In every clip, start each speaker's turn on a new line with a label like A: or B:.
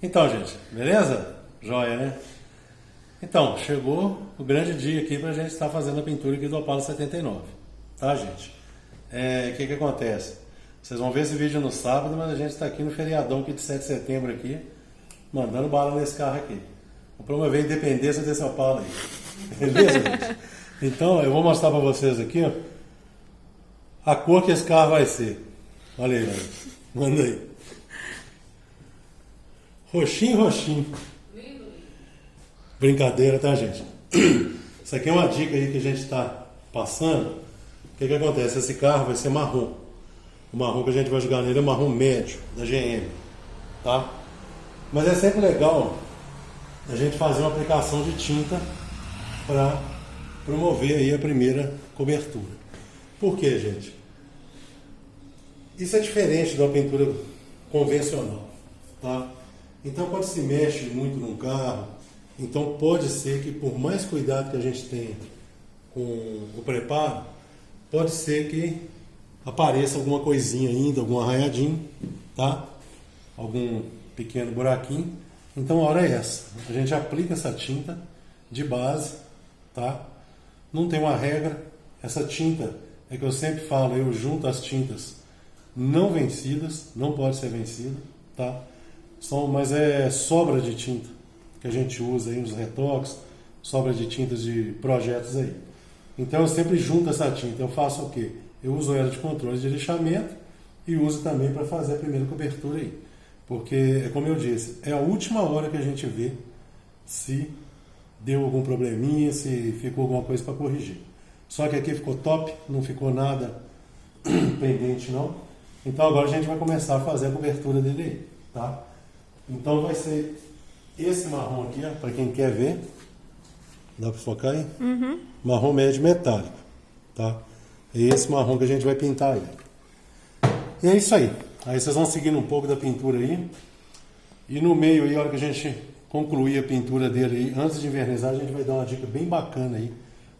A: Então, gente, beleza? Joia, né? Então, chegou o grande dia aqui pra gente estar fazendo a pintura aqui do Opala 79. Tá, gente? O que acontece? Vocês vão ver esse vídeo no sábado, mas a gente está aqui no feriadão aqui de 7 de setembro aqui, mandando bala nesse carro aqui. Vou promover a independência desse Opala aí. Beleza, gente? Então, eu vou mostrar pra vocês aqui, ó, a cor que esse carro vai ser. Olha aí, velho. Manda aí. Roxinho, roxinho. Brincadeira, tá, gente? Isso aqui é uma dica aí que a gente está passando. O que acontece? Esse carro vai ser marrom. O marrom que a gente vai jogar nele é o marrom médio, da GM. Tá? Mas é sempre legal a gente fazer uma aplicação de tinta para promover aí a primeira cobertura. Por quê, gente? Isso é diferente da pintura convencional. Tá? Então, quando se mexe muito num carro, então pode ser que, por mais cuidado que a gente tenha com o preparo, pode ser que apareça alguma coisinha ainda, algum arranhadinho, tá? Algum pequeno buraquinho. Então a hora é essa. A gente aplica essa tinta de base, tá? Não tem uma regra. Essa tinta, é que eu sempre falo, eu junto as tintas não vencidas, não pode ser vencida, tá? Mas é sobra de tinta que a gente usa aí nos retoques, sobra de tintas de projetos aí. Então eu sempre junto essa tinta. Eu faço o quê? Eu uso ela de controle de lixamento e uso também para fazer a primeira cobertura aí. Porque, como eu disse, é a última hora que a gente vê se deu algum probleminha, se ficou alguma coisa para corrigir. Só que aqui ficou top, não ficou nada pendente não. Então agora a gente vai começar a fazer a cobertura dele aí, tá? Então vai ser esse marrom aqui, para quem quer ver. Dá para focar aí? Uhum. Marrom médio metálico, tá? É esse marrom que a gente vai pintar aí. E é isso aí. Aí vocês vão seguindo um pouco da pintura aí. E no meio aí, a hora que a gente concluir a pintura dele aí, antes de envernizar, a gente vai dar uma dica bem bacana aí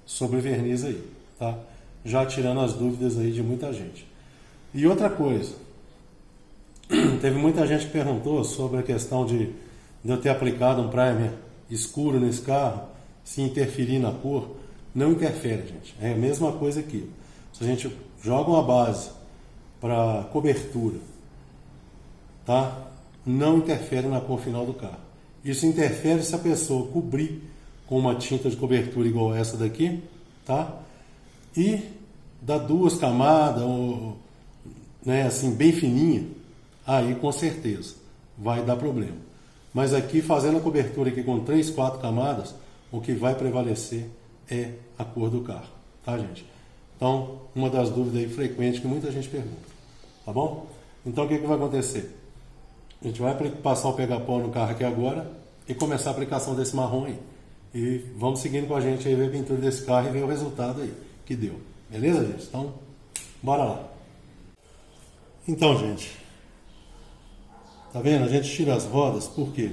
A: sobre verniz aí, tá? Já tirando as dúvidas aí de muita gente. E outra coisa, teve muita gente que perguntou sobre a questão de eu ter aplicado um primer escuro nesse carro, se interferir na cor. Não interfere, gente. É a mesma coisa aqui. Se a gente joga uma base para cobertura, tá? Não interfere na cor final do carro. Isso interfere se a pessoa cobrir com uma tinta de cobertura igual essa daqui, tá? E dar duas camadas, ou, né, assim, bem fininha, aí com certeza vai dar problema. Mas aqui, fazendo a cobertura aqui com 3, 4 camadas, o que vai prevalecer é a cor do carro, tá, gente? Então, uma das dúvidas aí frequentes que muita gente pergunta, tá bom? Então, o que vai acontecer? A gente vai passar o pega-pó no carro aqui agora e começar a aplicação desse marrom aí. E vamos seguindo com a gente aí, ver a pintura desse carro e ver o resultado aí que deu. Beleza, gente? Então, bora lá. Então, gente, tá vendo? A gente tira as rodas, por quê?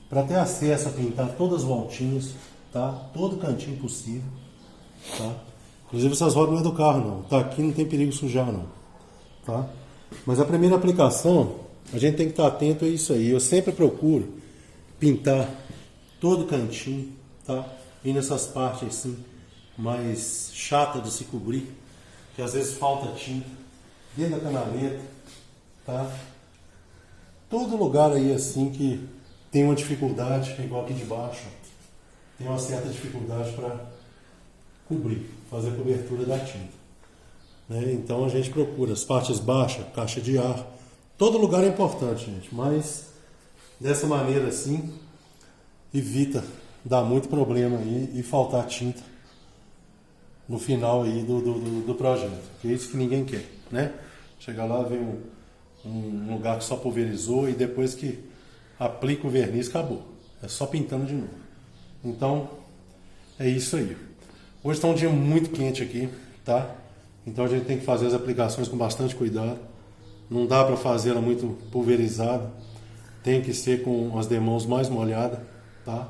A: Para ter acesso a pintar todas as voltinhas, tá? Todo cantinho possível, tá? Inclusive essas rodas não é do carro não, tá? Aqui não tem perigo sujar não, tá? Mas a primeira aplicação, a gente tem que estar atento a isso aí. Eu sempre procuro pintar todo cantinho, tá? E nessas partes assim, mais chata de se cobrir, que às vezes falta tinta, dentro da canaleta, tá? Todo lugar aí assim que tem uma dificuldade, igual aqui de baixo, tem uma certa dificuldade para cobrir, fazer a cobertura da tinta, né? Então a gente procura as partes baixas, caixa de ar, todo lugar é importante, gente, mas dessa maneira assim evita dar muito problema aí e faltar tinta no final aí do projeto, que é isso que ninguém quer, né? Chegar lá, ver um lugar que só pulverizou e depois que aplica o verniz, acabou. É só pintando de novo. Então, é isso aí. Hoje está um dia muito quente aqui, tá? Então a gente tem que fazer as aplicações com bastante cuidado. Não dá para fazê-la muito pulverizada. Tem que ser com as demãos mais molhadas, tá?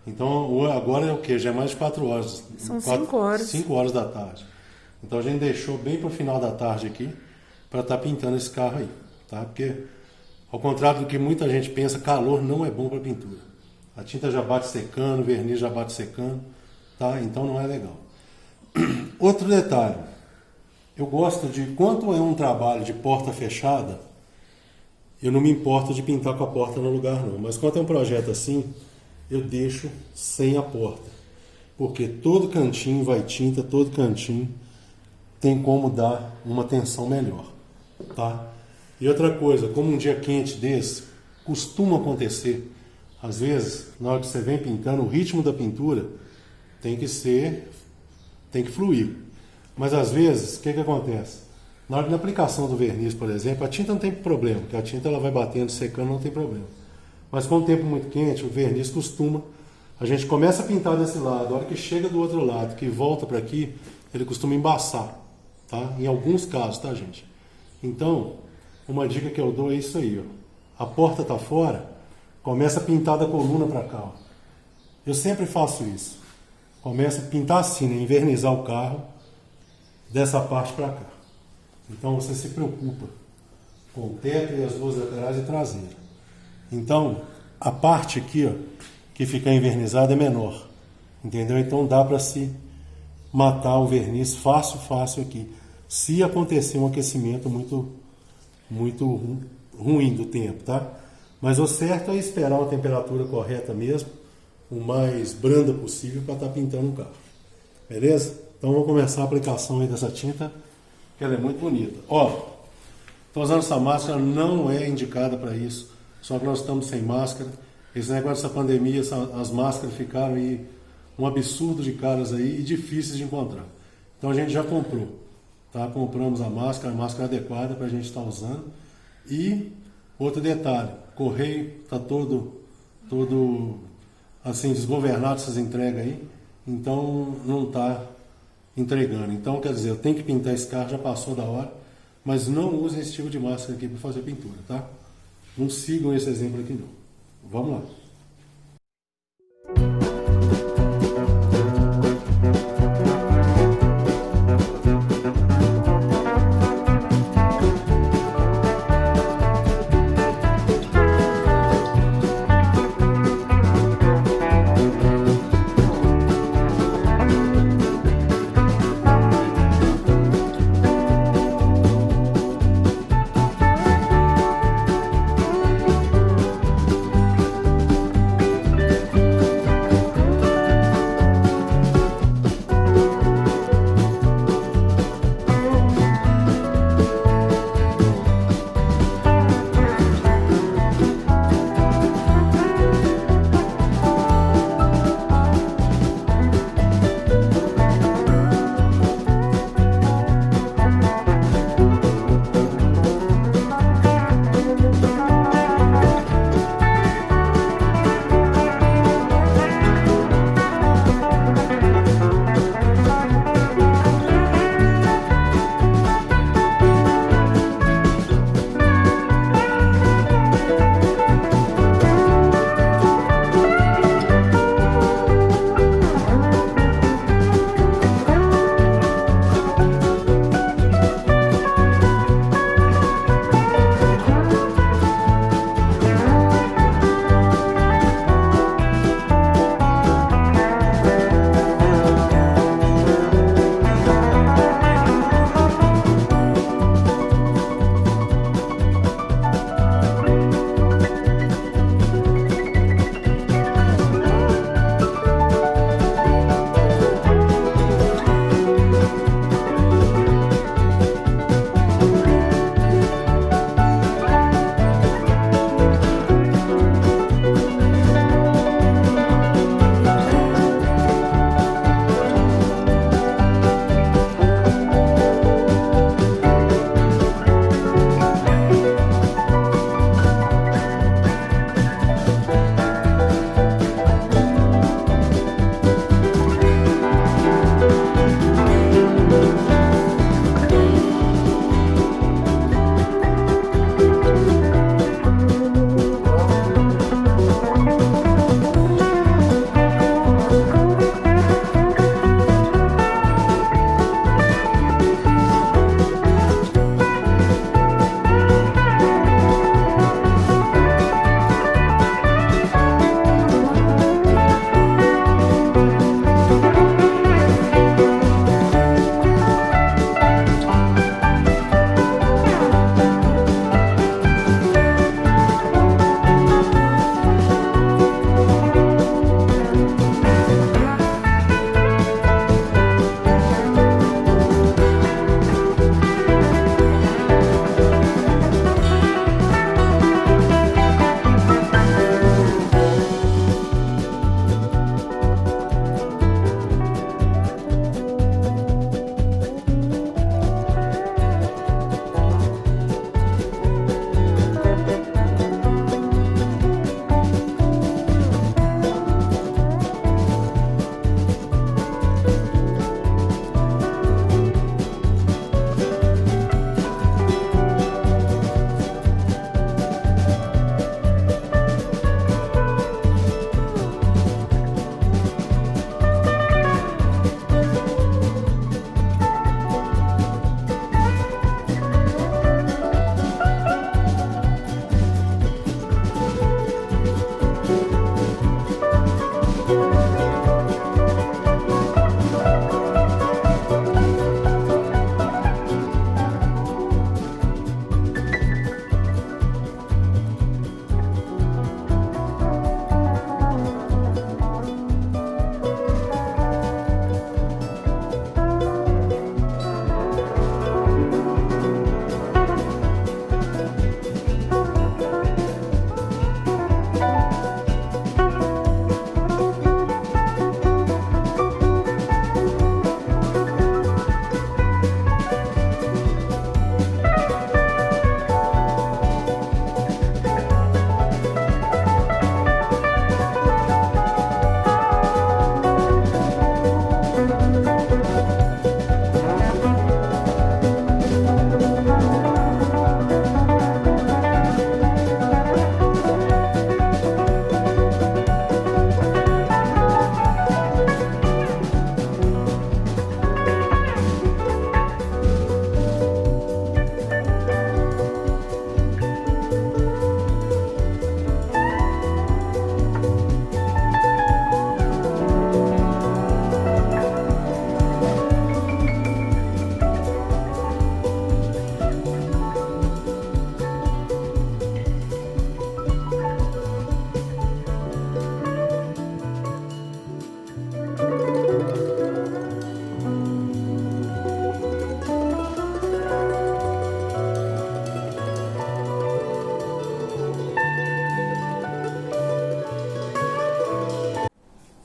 A: Então agora é o que? Já é mais de 4 horas.
B: São 5 horas.
A: 5 horas da tarde. Então a gente deixou bem para o final da tarde aqui para estar pintando esse carro aí, tá? Porque Ao contrário do que muita gente pensa, calor não é bom para pintura. A tinta já bate secando, o verniz já bate secando, tá? Então não é legal. Outro detalhe, eu gosto de, quando é um trabalho de porta fechada, eu não me importo de pintar com a porta no lugar não, mas quando é um projeto assim, eu deixo sem a porta, porque todo cantinho vai tinta, todo cantinho tem como dar uma tensão melhor, tá? E outra coisa, como um dia quente desse, costuma acontecer, às vezes, na hora que você vem pintando, o ritmo da pintura tem que fluir. Mas às vezes, o que acontece? Na hora da aplicação do verniz, por exemplo, a tinta não tem problema, porque a tinta ela vai batendo, secando, não tem problema. Mas com o tempo muito quente, o verniz costuma, a gente começa a pintar desse lado, a hora que chega do outro lado, que volta para aqui, ele costuma embaçar, tá? Em alguns casos, tá, gente? Então, uma dica que eu dou é isso aí, ó. A porta tá fora, começa a pintar da coluna para cá, ó. Eu sempre faço isso. Começa a pintar assim, né? Envernizar o carro dessa parte para cá. Então você se preocupa com o teto e as duas laterais e traseira. Então, a parte aqui, ó, que fica envernizada é menor. Entendeu? Então dá para se matar o verniz fácil aqui. Se acontecer um aquecimento muito ruim do tempo, tá? Mas o certo é esperar uma temperatura correta mesmo, o mais branda possível para estar pintando o carro. Beleza? Então vamos começar a aplicação aí dessa tinta, que ela é muito bonita. Ó, estou usando essa máscara, não é indicada para isso, só que nós estamos sem máscara. Esse negócio dessa pandemia, as máscaras ficaram aí um absurdo de caras aí e difíceis de encontrar. Então a gente já comprou, tá? Compramos a máscara adequada para a gente estar usando. E outro detalhe, o correio está todo assim desgovernado essas entregas aí, então não está entregando. Então quer dizer, eu tenho que pintar esse carro, já passou da hora, mas não usem esse tipo de máscara aqui para fazer pintura, tá? Não sigam esse exemplo aqui não. Vamos lá.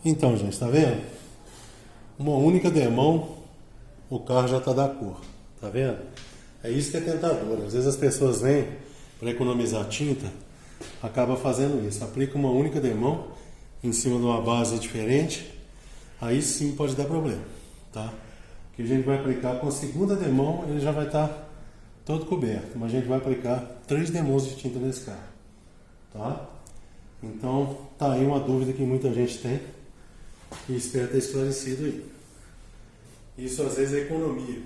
A: Então, gente, tá vendo? Uma única demão, o carro já tá da cor. Tá vendo? É isso que é tentador. Às vezes as pessoas vêm para economizar tinta, acaba fazendo isso. Aplica uma única demão em cima de uma base diferente, aí sim pode dar problema, tá? Que a gente vai aplicar com a segunda demão, ele já vai estar todo coberto, mas a gente vai aplicar 3 demãos de tinta nesse carro, tá? Então, tá aí uma dúvida que muita gente tem e espero ter esclarecido aí. Isso às vezes é economia.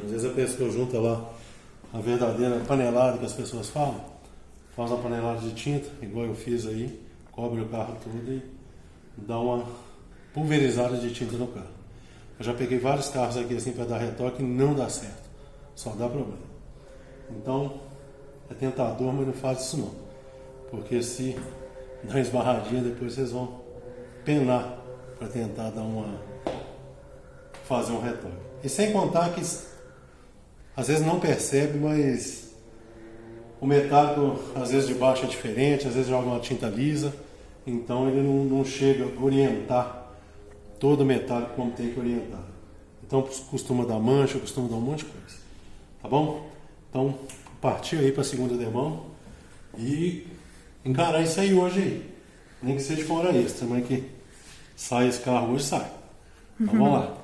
A: Às vezes a pessoa junta lá a verdadeira panelada que as pessoas falam, faz uma panelada de tinta, igual eu fiz aí, cobre o carro todo e dá uma pulverizada de tinta no carro. Eu já peguei vários carros aqui assim para dar retoque e não dá certo, só dá problema. Então, é tentador, mas não faz isso não, porque se dar uma esbarradinha depois vocês vão penar para tentar fazer um retoque. E sem contar que às vezes não percebe, mas o metálico às vezes de baixo é diferente, às vezes joga uma tinta lisa, então ele não chega a orientar todo o metálico como tem que orientar. Então costuma dar mancha, costuma dar um monte de coisa. Tá bom? Então partiu aí para a segunda demão e encarar isso aí hoje aí. Nem que seja fora extra, mas que sai esse carro hoje, sai. Então vamos lá.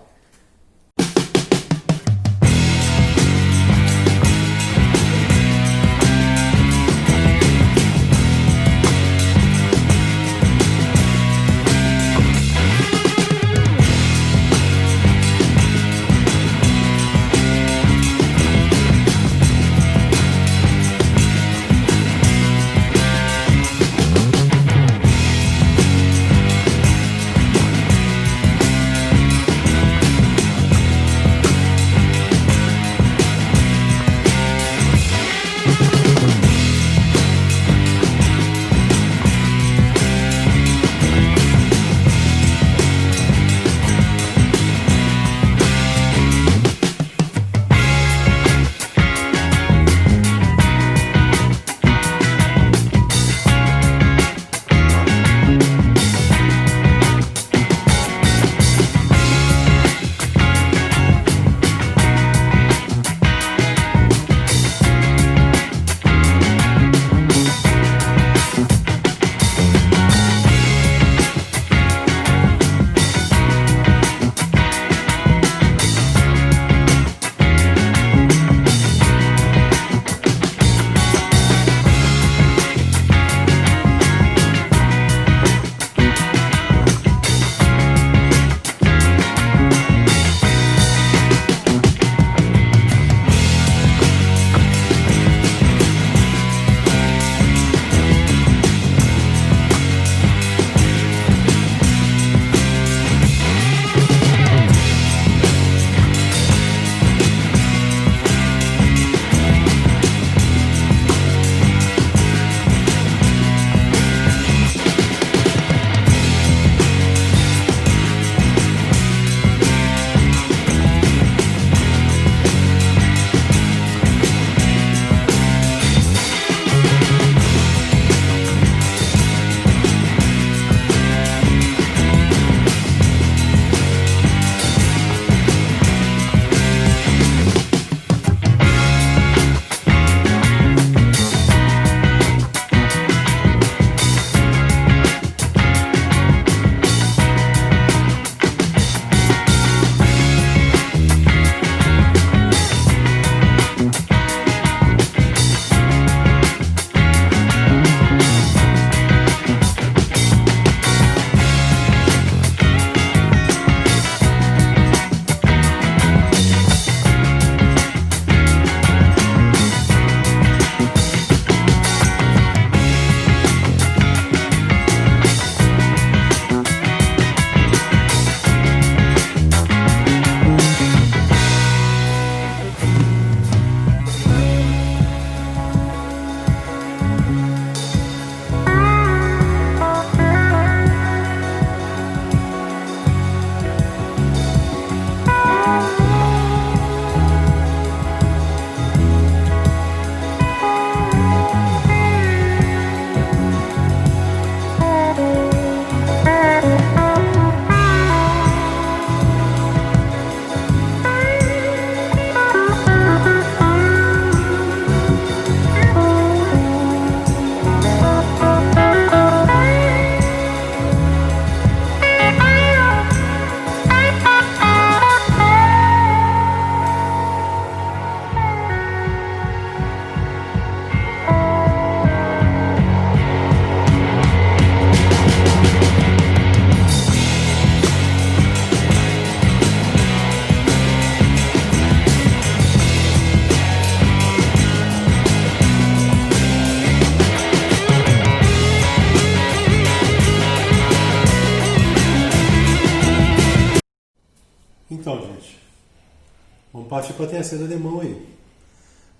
A: Vamos partir para a terceira demão aí.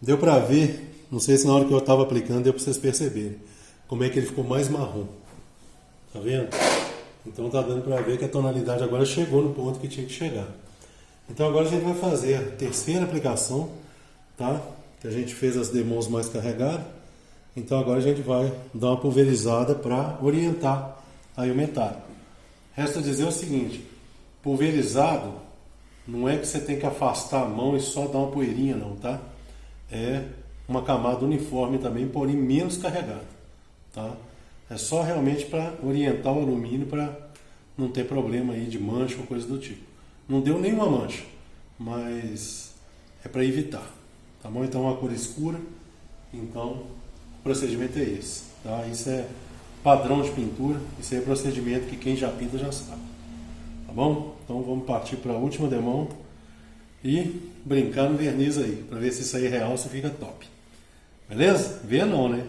A: Deu para ver, não sei se na hora que eu estava aplicando deu para vocês perceberem como é que ele ficou mais marrom. Tá vendo? Então tá dando para ver que a tonalidade agora chegou no ponto que tinha que chegar. Então agora a gente vai fazer a terceira aplicação, tá? Que a gente fez as demãos mais carregadas. Então agora a gente vai dar uma pulverizada para orientar aí o metálico. Resta dizer o seguinte, pulverizado não é que você tem que afastar a mão e só dar uma poeirinha não, tá? É uma camada uniforme também, porém menos carregada, tá? É só realmente para orientar o alumínio para não ter problema aí de mancha ou coisa do tipo. Não deu nenhuma mancha, mas é para evitar, tá bom? Então uma cor escura, então o procedimento é esse, tá? Isso é padrão de pintura, isso é procedimento que quem já pinta já sabe, tá bom? Então vamos partir para a última demão e brincar no verniz aí, para ver se isso aí é real, se fica top. Beleza? Vê não, né?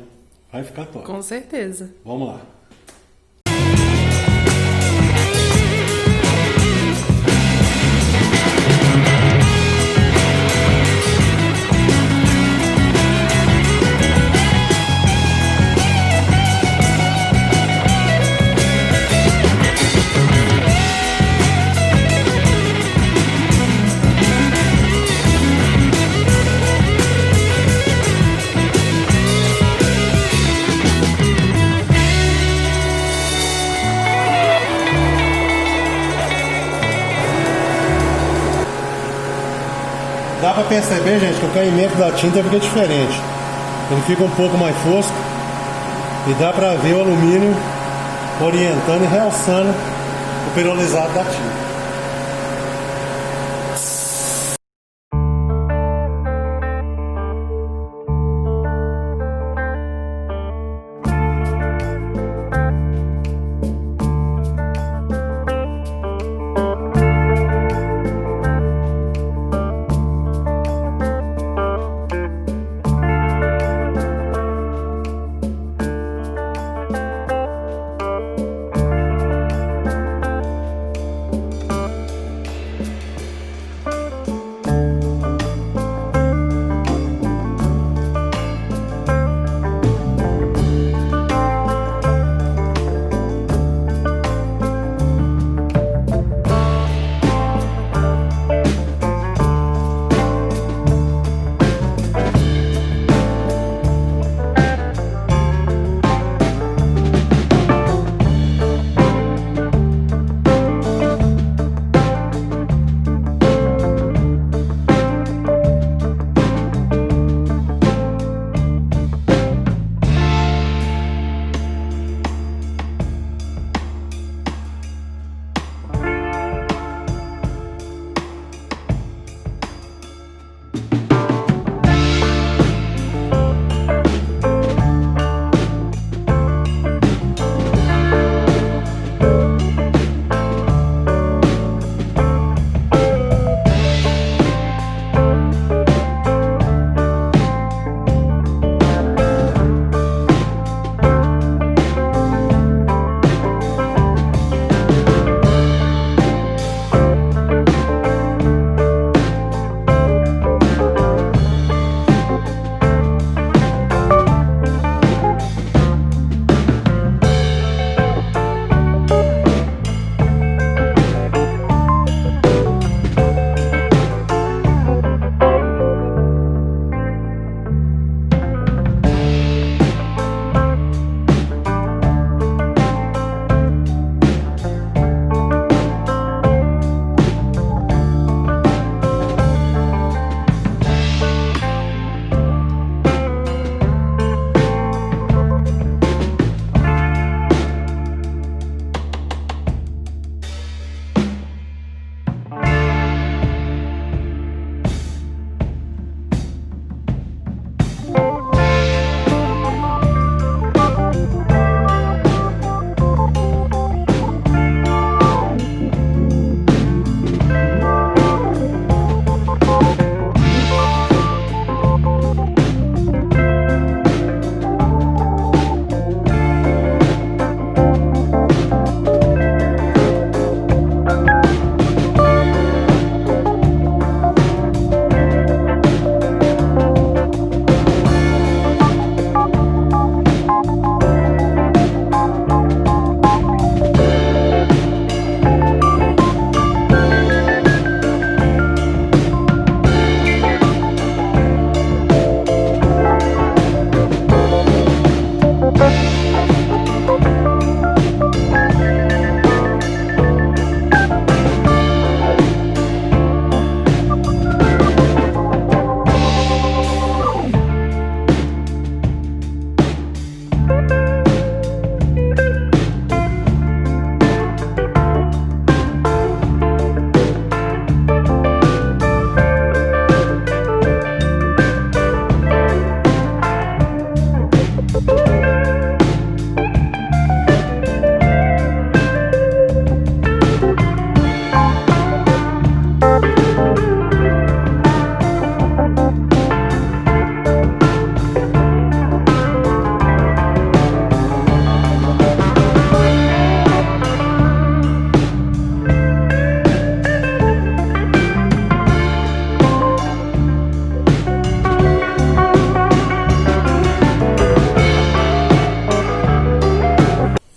A: Vai ficar top.
B: Com certeza.
A: Vamos lá. Dá para perceber, gente, que o caimento da tinta fica diferente. Ele fica um pouco mais fosco e dá para ver o alumínio orientando e realçando o perolizado da tinta.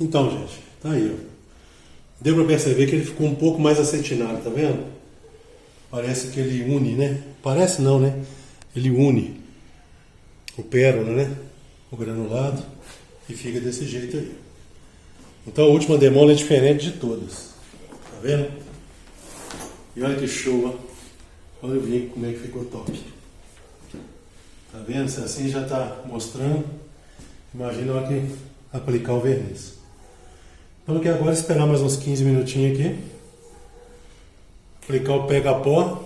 A: Então, gente, tá aí, ó. Deu pra perceber que ele ficou um pouco mais acetinado, tá vendo? Parece que ele une, né? Parece não, né? Ele une o pérola, né? O granulado e fica desse jeito aí. Então a última demão é diferente de todas. Tá vendo? E olha que show, ó. Olha o vinho como é que ficou top. Tá vendo? Se assim já tá mostrando. Imagina a hora que aplicar o verniz. Então aqui agora esperar mais uns 15 minutinhos aqui. Aplicar o pega-pó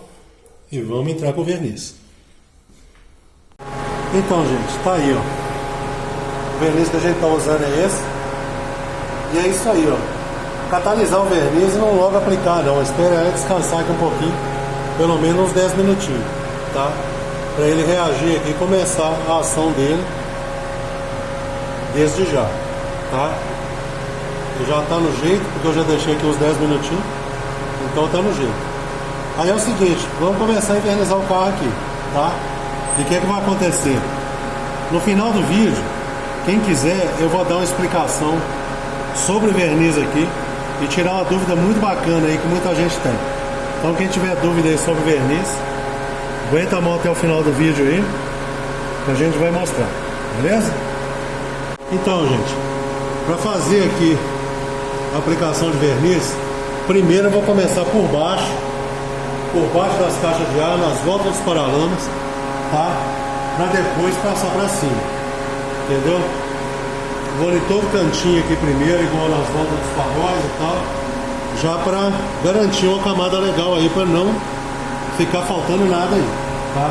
A: e vamos entrar com o verniz. Então, gente, tá aí, ó. O verniz que a gente tá usando é esse. E é isso aí, ó. Catalisar o verniz e não logo aplicar, não. Espera ele descansar aqui um pouquinho, pelo menos uns 10 minutinhos, tá? Para ele reagir aqui e começar a ação dele desde já, tá? Ele já tá no jeito, porque eu já deixei aqui uns 10 minutinhos, então tá no jeito. Aí é o seguinte, vamos começar a invernizar o carro aqui, tá? E o que é que vai acontecer? No final do vídeo, quem quiser, eu vou dar uma explicação sobre o verniz aqui e tirar uma dúvida muito bacana aí que muita gente tem. Então quem tiver dúvida aí sobre o verniz, aguenta a mão até o final do vídeo aí, que a gente vai mostrar, beleza? Então, gente, para fazer aqui a aplicação de verniz, primeiro eu vou começar por baixo das caixas de ar, nas voltas dos paralamas, tá? Para depois passar para cima, entendeu? Vou em todo cantinho aqui primeiro, igual nas voltas dos faróis e tal, já para garantir uma camada legal aí, para não ficar faltando nada aí, tá?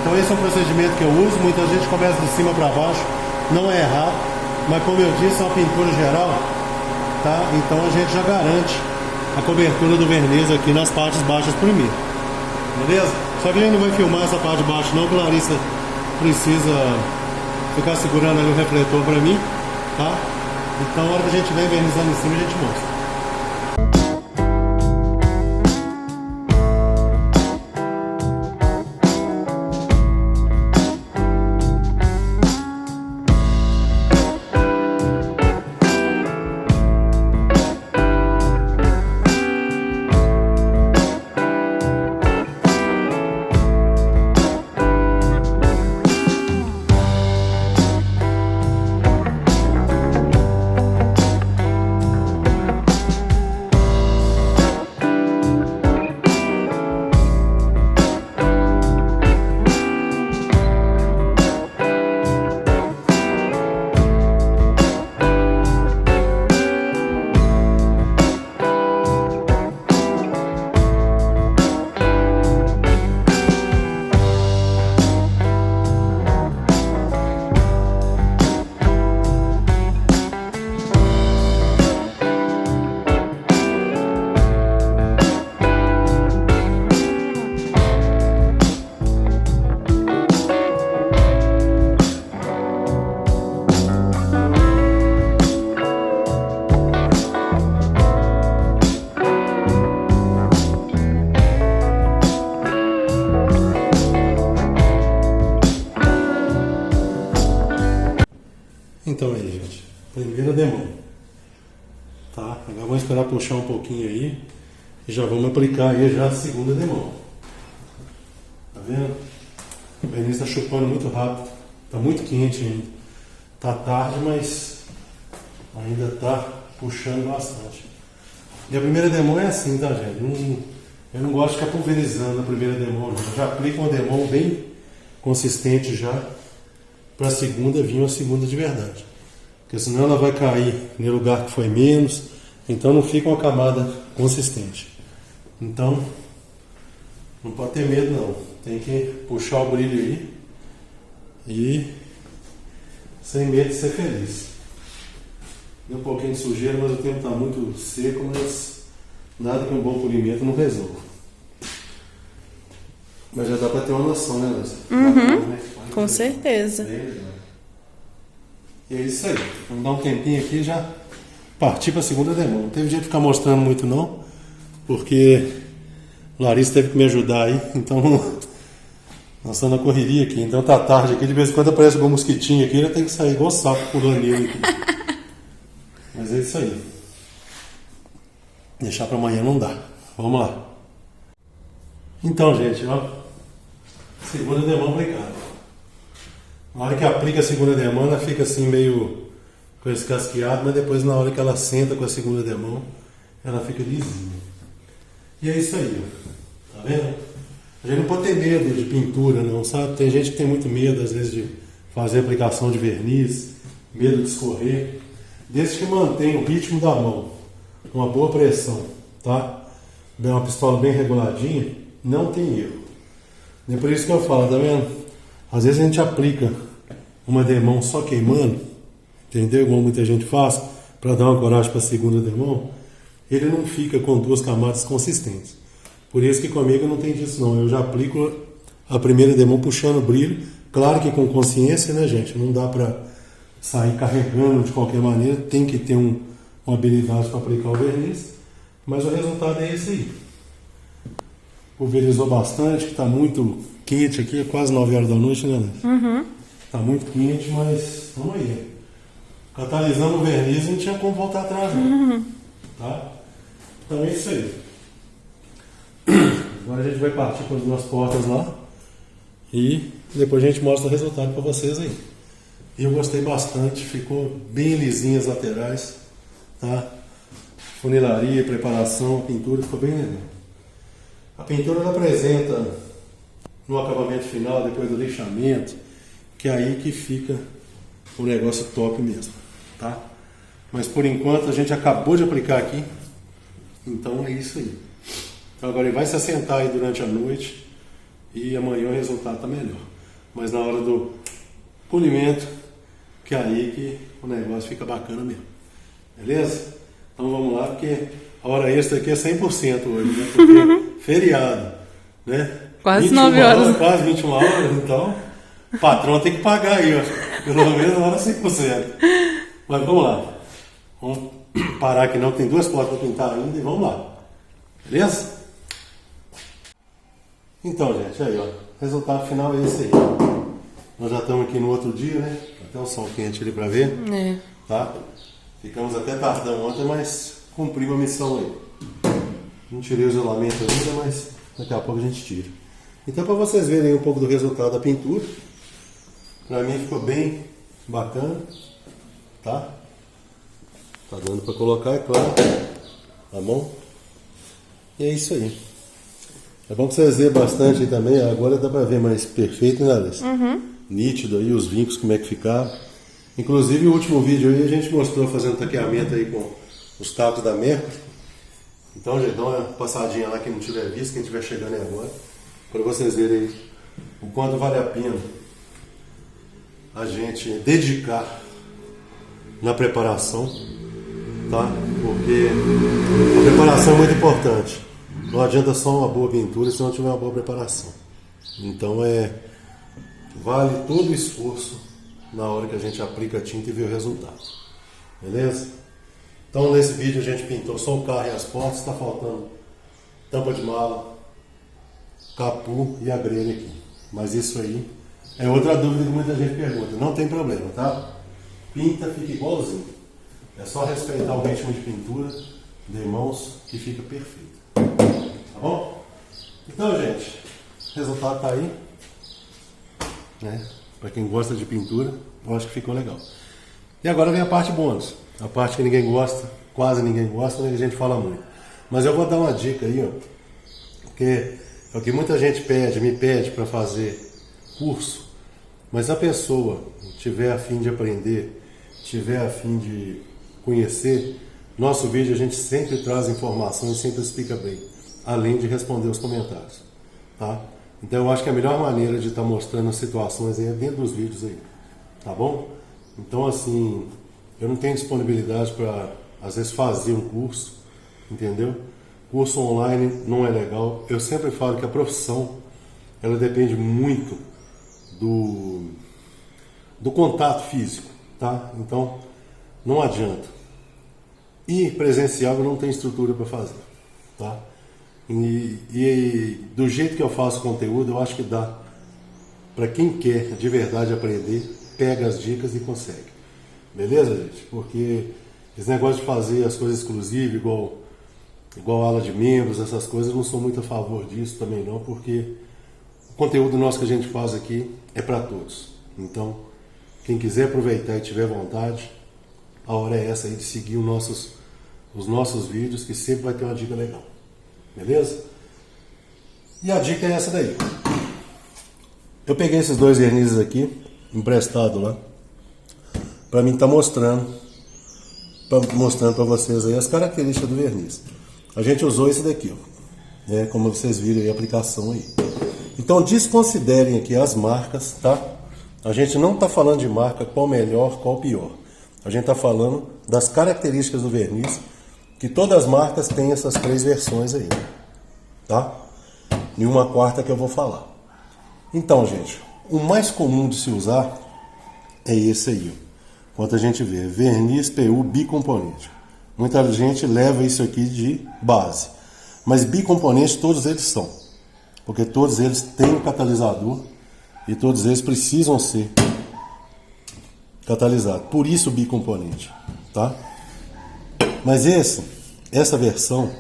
A: Então esse é um procedimento que eu uso, muita gente começa de cima para baixo, não é errado, mas como eu disse, é uma pintura geral, tá? Então a gente já garante a cobertura do verniz aqui nas partes baixas primeiro, beleza? Só que a gente não vai filmar essa parte de baixo não, que a Larissa precisa ficar segurando ali o refletor para mim, tá? Então na hora que a gente estiver invernizando em cima a gente mostra. Então aí, gente, primeira demão, tá? Agora vamos esperar puxar um pouquinho aí e já vamos aplicar aí já a segunda demão. Tá vendo? O verniz está chupando muito rápido, tá muito quente ainda. Tá tarde, mas ainda tá puxando bastante. E a primeira demão é assim, tá, gente? Eu não gosto de ficar pulverizando a primeira demão, não. Eu já aplico uma demão bem consistente já, para a segunda vir uma segunda de verdade, porque senão ela vai cair no lugar que foi menos, então não fica uma camada consistente. Então não pode ter medo não, tem que puxar o brilho aí e sem medo de ser feliz. Deu um pouquinho de sujeira, mas o tempo está muito seco, mas nada que um bom polimento não resolva. Mas já dá para ter uma noção, né, Lúcia?
B: Com certeza.
A: E é isso aí. Vamos dar um tempinho aqui e já partir para a segunda demão. Não teve jeito de ficar mostrando muito não, porque o Larissa teve que me ajudar aí, então nós estamos na correria aqui. Então tá tarde aqui, de vez em quando aparece algum mosquitinho aqui, já tem que sair igual sapo pulando nele aqui. Mas Mas é isso aí. Deixar para amanhã não dá. Vamos lá. Então, gente, ó. Segunda demão aplicada. Na hora que aplica a segunda demão, ela fica assim meio com esse casqueado, mas depois na hora que ela senta com a segunda demão, ela fica lisinha. E é isso aí, ó. Tá vendo? A gente não pode ter medo de pintura, não, sabe? Tem gente que tem muito medo, às vezes, de fazer aplicação de verniz, medo de escorrer. Desde que mantenha o ritmo da mão, uma boa pressão, tá? Uma pistola bem reguladinha, não tem erro. É por isso que eu falo, tá vendo? Às vezes a gente aplica uma demão só queimando, entendeu? Igual muita gente faz, para dar uma coragem para a segunda demão, ele não fica com duas camadas consistentes. Por isso que comigo não tem disso não. Eu já aplico a primeira demão puxando o brilho, claro que com consciência, né, gente? Não dá para sair carregando de qualquer maneira, tem que ter uma habilidade para aplicar o verniz, mas o resultado é esse aí. Pulverizou bastante, que está muito quente aqui, é quase 9 horas da noite, né, Ana?
B: Uhum.
A: Tá muito quente, mas vamos aí. Catalisando o verniz, não tinha como voltar atrás, não. Tá? Então é isso aí. Agora a gente vai partir para as duas portas lá e depois a gente mostra o resultado para vocês aí. Eu gostei bastante, ficou bem lisinho as laterais, tá? Funilaria, preparação, pintura, ficou bem legal. A pintura ela apresenta no acabamento final, depois do lixamento, que é aí que fica o negócio top mesmo, tá? Mas por enquanto a gente acabou de aplicar aqui, então é isso aí. Então agora ele vai se assentar aí durante a noite e amanhã o resultado tá melhor. Mas na hora do polimento, que é aí que o negócio fica bacana mesmo. Beleza? Então vamos lá, porque a hora extra aqui é 100% hoje, né? Porque feriado, né?
B: Quase 9 horas.
A: Quase 21 horas, então o patrão tem que pagar aí, ó. Pelo menos a hora 100%. Mas vamos lá. Vamos parar aqui não, tem duas portas para pintar ainda e vamos lá. Beleza? Então, gente, aí, ó. O resultado final é esse aí. Nós já estamos aqui no outro dia, né? Até o sol quente ali para ver.
B: É.
A: Tá? Ficamos até tardão ontem, mas cumprimos a missão aí. Não tirei o isolamento ainda, mas daqui a pouco a gente tira. Então, para vocês verem aí um pouco do resultado da pintura, para mim ficou bem bacana, tá? Tá dando para colocar, é claro, tá bom? E é isso aí. É bom que vocês verem bastante aí também, agora dá para ver mais perfeito, né, Alice? Nítido aí, os vincos, como é que ficaram. Inclusive, o último vídeo aí a gente mostrou fazendo taqueamento aí com os tacos da Mercury. Então, gente, dá uma passadinha lá, quem não tiver visto, quem estiver chegando aí agora, para vocês verem aí o quanto vale a pena a gente dedicar na preparação, tá? Porque a preparação é muito importante. Não adianta só uma boa pintura se não tiver uma boa preparação. Então vale todo o esforço na hora que a gente aplica a tinta e vê o resultado. Beleza? Então nesse vídeo a gente pintou só o carro e as portas, está faltando tampa de mala, capu e a grelha aqui. Mas isso aí é outra dúvida que muita gente pergunta. Não tem problema, tá? Pinta, fica igualzinho. É só respeitar o ritmo de pintura de mãos que fica perfeito. Tá bom? Então, gente, o resultado tá aí. Né? Para quem gosta de pintura, eu acho que ficou legal. E agora vem a parte bônus. A parte que ninguém gosta, quase ninguém gosta, né? A gente fala muito. Mas eu vou dar uma dica aí, ó. Porque é o que muita gente me pede para fazer curso. Mas se a pessoa tiver a fim de aprender, tiver a fim de conhecer, nosso vídeo a gente sempre traz informação e sempre explica bem, além de responder os comentários, tá? Então eu acho que a melhor maneira de estar mostrando as situações é dentro dos vídeos aí, tá bom? Então assim, eu não tenho disponibilidade para às vezes fazer um curso, entendeu? Curso online não é legal. Eu sempre falo que a profissão, ela depende muito do contato físico, tá? Então não adianta. E presencial eu não tenho estrutura para fazer, tá? E do jeito que eu faço conteúdo, eu acho que dá para quem quer de verdade aprender, pega as dicas e consegue. Beleza, gente? Porque Esse negócio de fazer as coisas exclusivas, igual ala de membros, essas coisas, não sou muito a favor disso também não, porque o conteúdo nosso que a gente faz aqui é para todos. Então, quem quiser aproveitar e tiver vontade, a hora é essa aí de seguir os nossos vídeos, que sempre vai ter uma dica legal. Beleza? E a dica é essa daí. Eu peguei esses 2 vernizes aqui, emprestado lá, para mim estar mostrando para vocês aí as características do verniz. A gente usou esse daqui, ó, como vocês viram aí a aplicação aí. Então desconsiderem aqui as marcas, tá? A gente não está falando de marca, qual melhor, qual pior. A gente está falando das características do verniz, que todas as marcas têm essas 3 versões aí, tá? E uma quarta que eu vou falar. Então, gente, o mais comum de se usar é esse aí, ó. Quanto a gente vê, verniz PU bicomponente. Muita gente leva isso aqui de base, mas bicomponente todos eles são, porque todos eles têm um catalisador e todos eles precisam ser catalisados. Por isso bicomponente, tá? Mas essa versão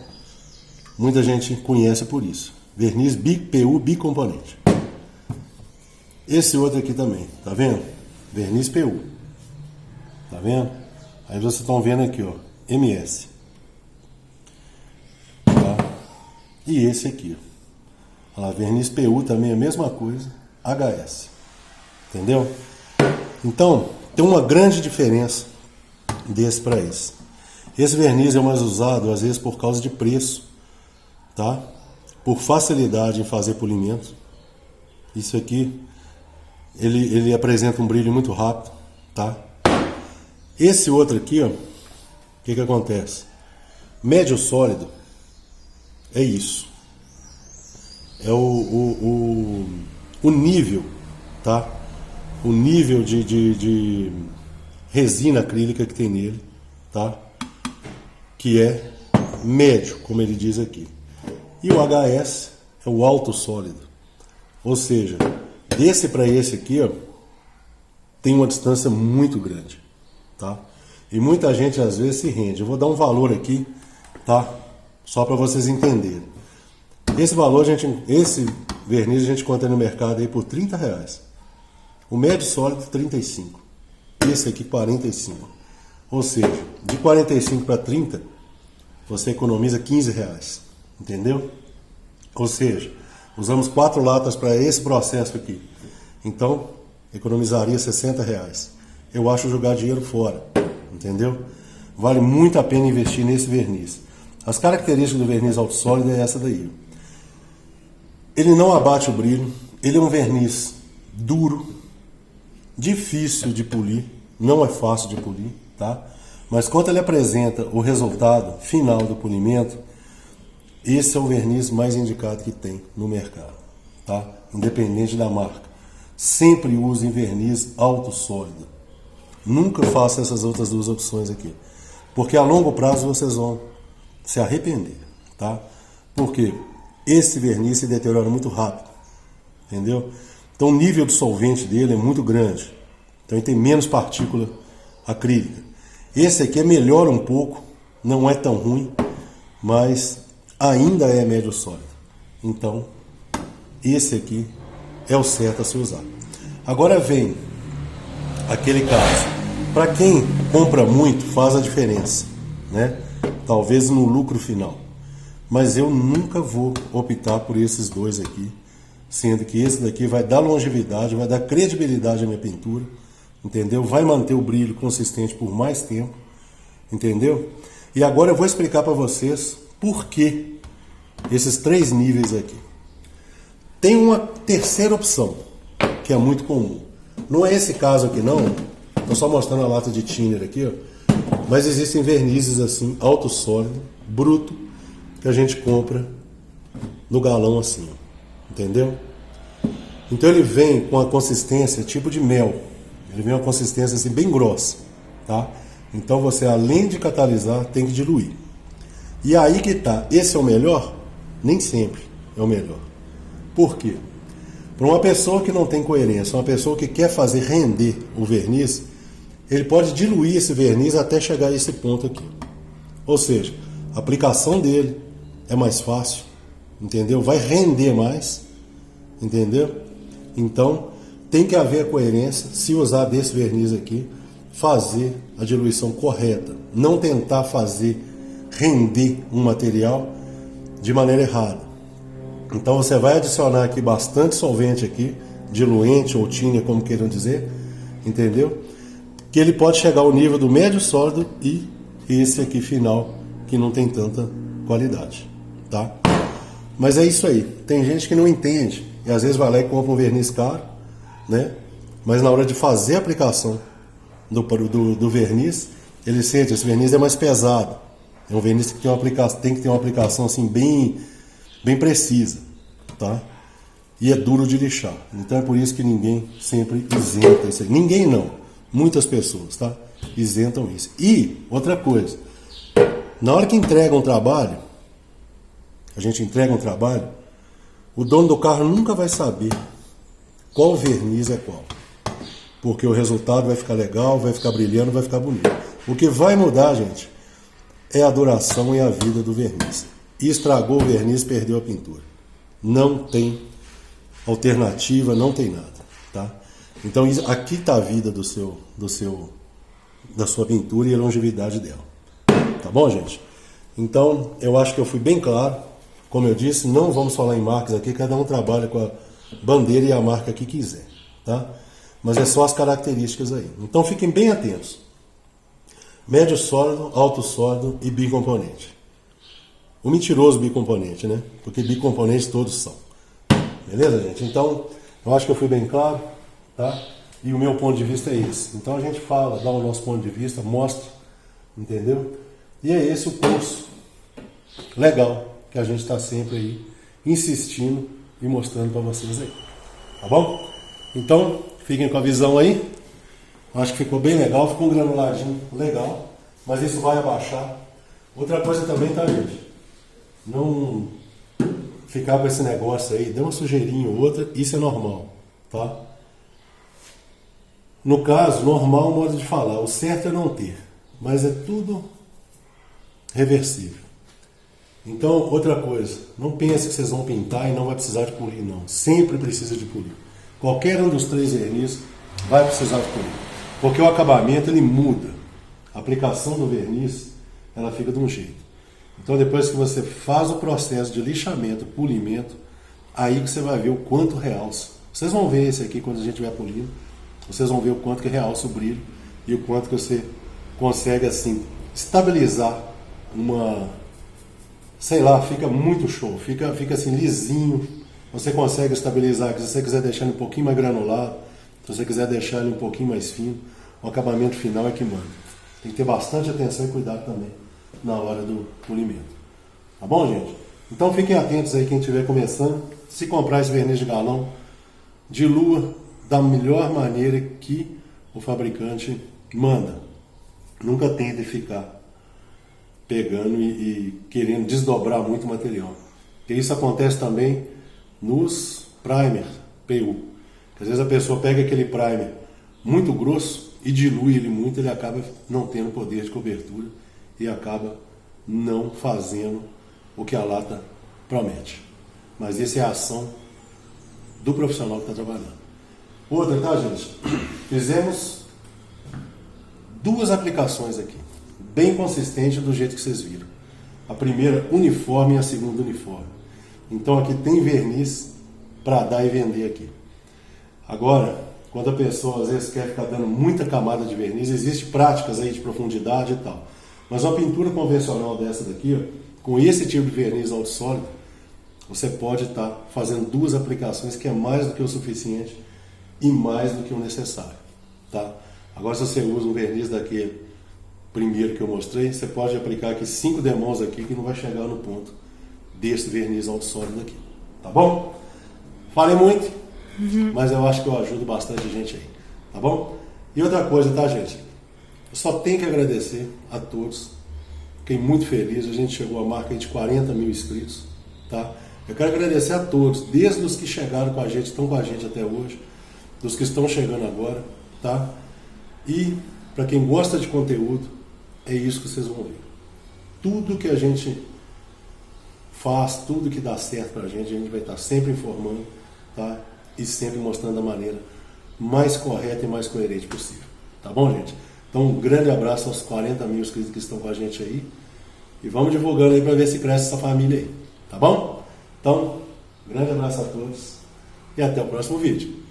A: muita gente conhece por isso. Verniz PU bicomponente. Esse outro aqui também, tá vendo? Verniz PU. Tá vendo? Aí vocês estão vendo aqui, ó, MS. Tá? E esse aqui, ó. Olha lá, verniz PU também é a mesma coisa, HS. Entendeu? Então, tem uma grande diferença desse para esse. Esse verniz é mais usado, às vezes, por causa de preço, tá? Por facilidade em fazer polimento. Isso aqui, ele apresenta um brilho muito rápido, tá? Esse outro aqui, ó, o que acontece? Médio sólido é isso. É o nível, tá? O nível de resina acrílica que tem nele, tá? Que é médio, como ele diz aqui. E o HS é o alto sólido. Ou seja, desse para esse aqui, ó, tem uma distância muito grande, tá? E muita gente às vezes se rende. Eu vou dar um valor aqui, tá? Só para vocês entenderem. Esse valor, esse verniz a gente encontra no mercado aí por R$30. O médio sólido, 35. Esse aqui, 45. Ou seja, de 45 para 30, você economiza R$15. Entendeu? Ou seja, usamos 4 latas para esse processo aqui. Então, economizaria R$60. Eu acho jogar dinheiro fora. Entendeu? Vale muito a pena investir nesse verniz. As características do verniz alto sólido é essa daí. Ele não abate o brilho. Ele é um verniz duro, difícil de polir. Não é fácil de polir, tá? Mas quando ele apresenta o resultado final do polimento, esse é o verniz mais indicado que tem no mercado, tá? Independente da marca. Sempre usem verniz alto sólido. Nunca faça essas outras 2 opções aqui. Porque a longo prazo vocês vão se arrepender, tá? Porque esse verniz se deteriora muito rápido, entendeu? Então o nível de solvente dele é muito grande. Então ele tem menos partícula acrílica. Esse aqui melhora um pouco, não é tão ruim, mas ainda é médio sólido. Então, esse aqui é o certo a se usar. Agora vem aquele caso. Para quem compra muito, faz a diferença, né? Talvez no lucro final. Mas eu nunca vou optar por esses 2 aqui, sendo que esse daqui vai dar longevidade, vai dar credibilidade à minha pintura, entendeu? Vai manter o brilho consistente por mais tempo, entendeu? E agora eu vou explicar para vocês por que esses 3 níveis aqui. Tem uma terceira opção, que é muito comum. Não é esse caso aqui não, estou só mostrando a lata de thinner aqui, ó. Mas existem vernizes assim, alto sólido, bruto, que a gente compra no galão assim, ó. Entendeu? Então ele vem com a consistência tipo de mel. Ele vem com uma consistência assim bem grossa, tá? Então você, além de catalisar, tem que diluir. E aí que tá, esse é o melhor? Nem sempre é o melhor. Por quê? Para uma pessoa que não tem coerência, uma pessoa que quer fazer render o verniz, ele pode diluir esse verniz até chegar a esse ponto aqui. Ou seja, a aplicação dele é mais fácil, entendeu? Vai render mais, entendeu? Então, tem que haver coerência, se usar desse verniz aqui, fazer a diluição correta. Não tentar fazer render um material de maneira errada. Então você vai adicionar aqui bastante solvente aqui, diluente ou thinner, como queiram dizer, entendeu? Que ele pode chegar ao nível do médio sólido e esse aqui final, que não tem tanta qualidade, tá? Mas é isso aí. Tem gente que não entende e às vezes vai lá e compra um verniz caro, né? Mas na hora de fazer a aplicação do verniz, ele sente, esse verniz é mais pesado. É um verniz que tem que ter uma aplicação assim bem precisa, tá? E é duro de lixar. Então é por isso que ninguém sempre isenta isso aí. Ninguém não. Muitas pessoas, tá? Isentam isso. E outra coisa, na hora que entrega um trabalho, a gente entrega um trabalho, o dono do carro nunca vai saber qual verniz é qual. Porque o resultado vai ficar legal, vai ficar brilhando, vai ficar bonito. O que vai mudar, gente, é a duração e a vida do verniz. E estragou o verniz, perdeu a pintura. Não tem alternativa, não tem nada, tá? Então aqui está a vida da sua pintura e a longevidade dela. Tá bom, gente? Então, eu acho que eu fui bem claro. Como eu disse, não vamos falar em marcas aqui, cada um trabalha com a bandeira e a marca que quiser, tá? Mas é só as características aí. Então fiquem bem atentos. Médio sólido, alto sólido e bicomponente. O mentiroso bicomponente, né? Porque bicomponentes todos são. Beleza, gente? Então, eu acho que eu fui bem claro, tá? E o meu ponto de vista é esse. Então a gente fala, dá o nosso ponto de vista, mostra, entendeu? E é esse o curso legal que a gente está sempre aí insistindo e mostrando para vocês aí. Tá bom? Então, fiquem com a visão aí. Acho que ficou bem legal, ficou um granuladinho legal, mas isso vai abaixar. Outra coisa também, tá, gente? Não ficar com esse negócio aí, dê uma sujeirinha ou outra, isso é normal, tá? No caso, normal é o modo de falar, o certo é não ter, mas é tudo reversível. Então, outra coisa, não pense que vocês vão pintar e não vai precisar de polir, não. Sempre precisa de polir. Qualquer um dos 3 verniz vai precisar de polir. Porque o acabamento, ele muda. A aplicação do verniz, ela fica de um jeito. Então, depois que você faz o processo de lixamento, polimento, aí que você vai ver o quanto realça. Vocês vão ver esse aqui quando a gente estiver polindo. Vocês vão ver o quanto que realça o brilho e o quanto que você consegue, assim, estabilizar uma... Sei lá, fica muito show. Fica assim, lisinho. Você consegue estabilizar, se você quiser deixar ele um pouquinho mais granulado, se você quiser deixar ele um pouquinho mais fino, o acabamento final é que manda. Tem que ter bastante atenção e cuidado também na hora do polimento. Tá bom, gente? Então fiquem atentos aí quem estiver começando. Se comprar esse verniz de galão, dilua da melhor maneira que o fabricante manda. Nunca tente ficar pegando e querendo desdobrar muito material. Porque isso acontece também nos primers PU. Às vezes a pessoa pega aquele primer muito grosso e dilui ele muito, ele acaba não tendo poder de cobertura e acaba não fazendo o que a lata promete. Mas essa é a ação do profissional que está trabalhando. Outra, tá, gente? Fizemos 2 aplicações aqui, bem consistentes do jeito que vocês viram. A primeira uniforme e a segunda uniforme. Então aqui tem verniz para dar e vender aqui. Agora, quando a pessoa às vezes quer ficar dando muita camada de verniz, existem práticas aí de profundidade e tal. Mas uma pintura convencional dessa daqui, ó, com esse tipo de verniz alto sólido, você pode estar fazendo 2 aplicações, que é mais do que o suficiente e mais do que o necessário, tá? Agora, se você usa um verniz daquele primeiro que eu mostrei, você pode aplicar aqui 5 demãos aqui que não vai chegar no ponto desse verniz alto sólido aqui, tá bom? Falei muito, mas eu acho que eu ajudo bastante gente aí, tá bom? E outra coisa, tá, gente? Eu só tenho que agradecer a todos. Fiquei muito feliz, a gente chegou à marca de 40 mil inscritos, tá? Eu quero agradecer a todos, desde os que chegaram com a gente, estão com a gente até hoje, dos que estão chegando agora, tá? E Para quem gosta de conteúdo, é isso que vocês vão ver. Tudo que a gente faz, tudo que dá certo para a gente vai estar sempre informando, tá? E sempre mostrando a maneira mais correta e mais coerente possível. Tá bom, gente? Então, um grande abraço aos 40 mil inscritos que estão com a gente aí. E vamos divulgando aí para ver se cresce essa família aí. Tá bom? Então, um grande abraço a todos e até o próximo vídeo.